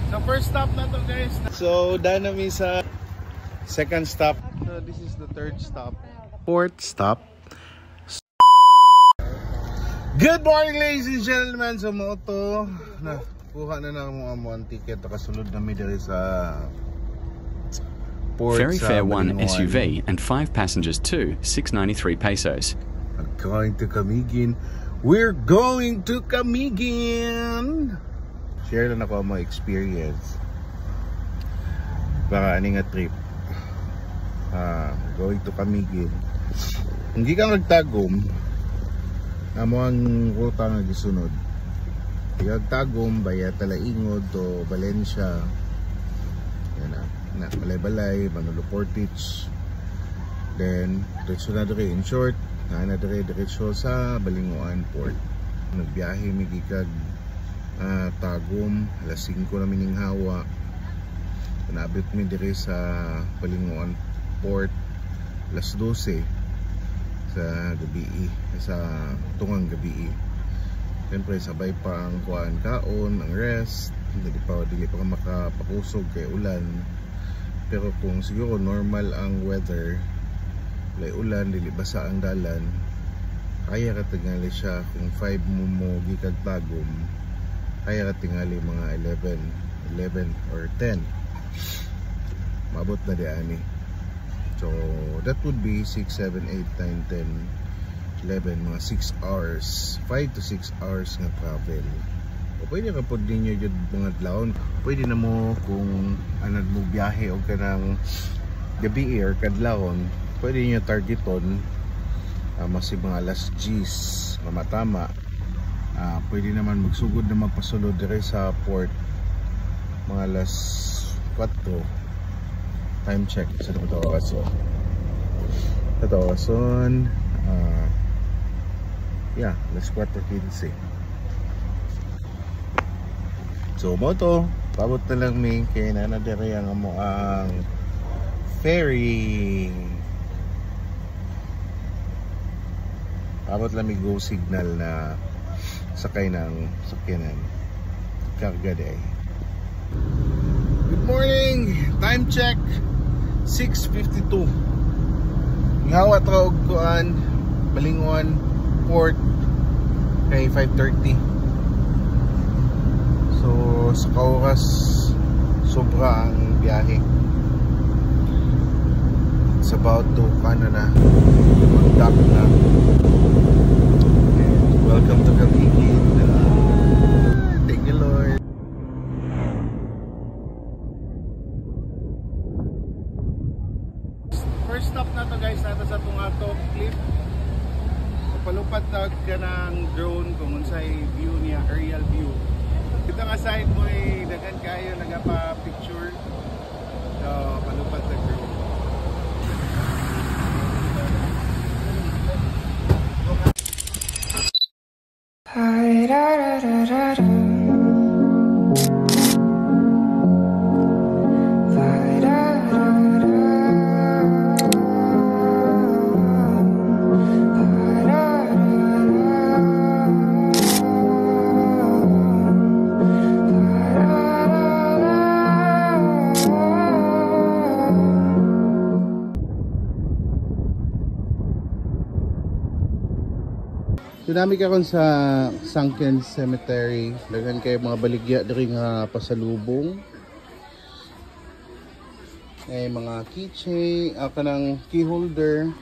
So first stop na to guys. So dahil namin sa second stop. So this is the third stop. Fourth stop. Good morning ladies and gentlemen. So mo to na kuha na mo ang ticket kasulod na mi diri sa port. Ferry fare 1 SUV and 5 passengers to 693 pesos. I'm going to Camiguin. We're going to Camiguin. Share na ako ang mga experience. Baka aning nga trip. Going to Camiguin. Hindi ka nagtagom. Amo ang ruta nga gisunod. Tagom, Baya Talaingod to Valencia. Yan na. Balay-balay, Manolo Portage. Then, diretso na dire. In short, na diretso sa Balinguan Port. Nagbiyahe mi gikag Tagum, alas 5 na mining hawa. Nabit mi dire sa Balinguan Port alas 12 sa gabi, sa tungang gabi. Siyempre sabay pa ang kuhaan kaon, ang rest, dili pa makapakusog kay ulan. Pero kung siguro normal ang weather, lay ulan, dili basa ang dalan, kaya ka tingali siya. Kung 5 mo gikag Tagum, kaya ka tingali mga 11 or 10 mabot na diani. So that would be 6, 7, 8, 9, 10, 11, mga 6 hours, 5 to 6 hours nga travel. O pwede ka po din nyo yung mga adlaon. Pwede na mo kung anad mo biyahe o ka ng gabi or kadlawon, pwede nyo targeton masig mga alas 10 mamatama. Pwede naman magsugod na magpasulod dire sa port mga alas 4. Time check sa Tatawason. Yeah, alas 4:15. So moto, pabot na lang mi kay nanadere ang amo ang ferry. Pabot lang mi go signal na sakay ng sakyanan. Karga day. Good morning! Time check 6:52. Ngawat ra og kuan Balinguan Port kay 5:30. So sa kauras sobra ang biyahe. It's about to na mag-dock na. And welcome to Camiguin. Thank you Lord. First stop na to guys, nato sa Tungatok Cliff. Palupad tag ka ng drone kung unsay view niya, aerial view. Ito nga side mo ay dagan kayo nagapa-picture. So palupad tag drone. Dinami ka kon sa Sunken Cemetery. Dagan kayo mga baligya diri nga pasalubong. Ay mga keychain, kanang key holder.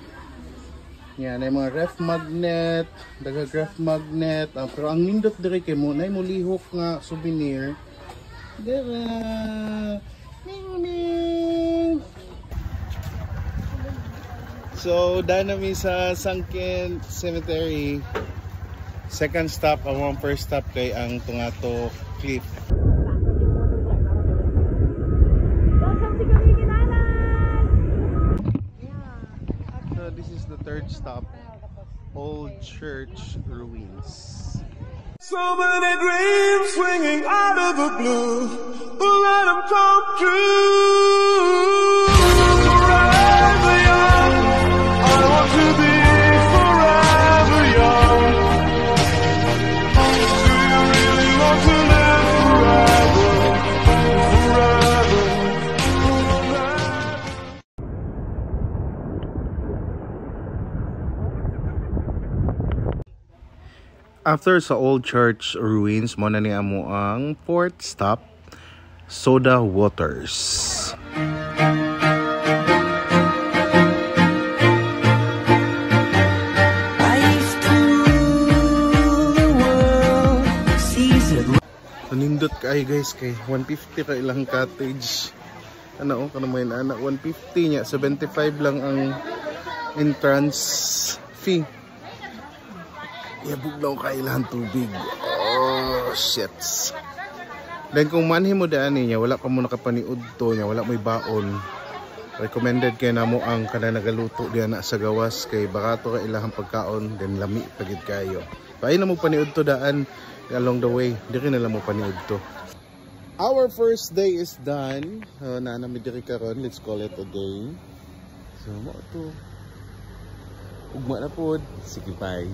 Yan ay mga ref magnet, daghang ref magnet. Pero ang nindot diri kay mo nay mo lihok nga souvenir. Dira. So danami sa Sunken Cemetery. Second stop, ang first stop kay ang Tungatok Cliff. So this is the third stop, Old Church Ruins. So many dreams swinging out of the blue, but let them come true. Forever young, I want to be forever young. Do you really want to live forever? After sa old church ruins, mo na ni amo ang fourth stop, Soda Waters. Nindot kay guys kay 150 ka ilang cottage. Ano oh, kanang may anak 150 nya, 75 lang ang entrance fee. Yabugnaw ka ilang tubig. Oh shit. Then kung manhi mo daan niya, wala pa mo nakapaniud to nya, wala mo'y baon. Recommended kay namo ang kana nagaluto diyan na sa gawas kay barato ka ilahang pagkaon then lami pagid kayo. Paay na mo paniud to daan along the way. Diri na lang mo paniud to. Our first day is done. Naanami diri karon, let's call it a day. So mo to. Ugma na pod. Sige bye.